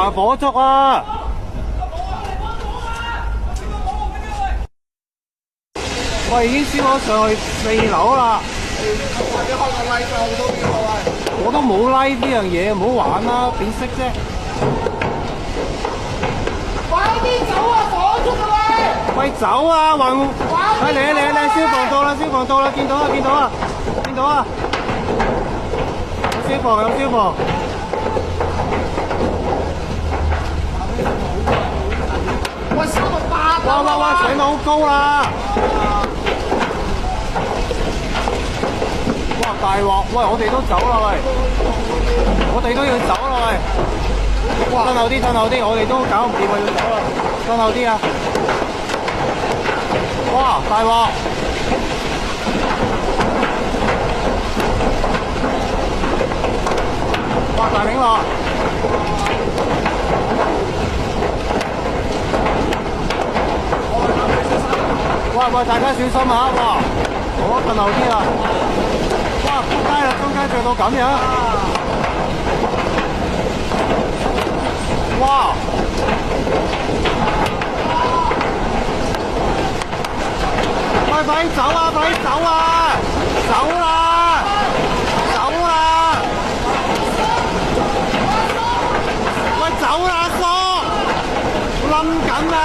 行火燭啊！喂，已經燒咗上去4樓啦！你開個 like 就好多邊個啊？我都冇 like 呢樣嘢，唔好玩啦，點識啫？快啲走啊！火燭啊喂！喂，走啊！喂，嚟啊！消防到啦！見到啊！有消防！喂，燒到8樓！喂，上到好高啦！哇，大鑊！喂，我哋都走啦喂！我哋都要走啦喂！褪後啲，我哋都搞唔掂啊，要走啦！褪後啲啊！哇，大鑊！哇，大檸樂！喂，大家小心下！哇，我褪後啲啦！哇，撲街啦，中間着到咁樣！哇！喂，快啲走啊！走啦！喂，走啦，阿叔！冧緊啊！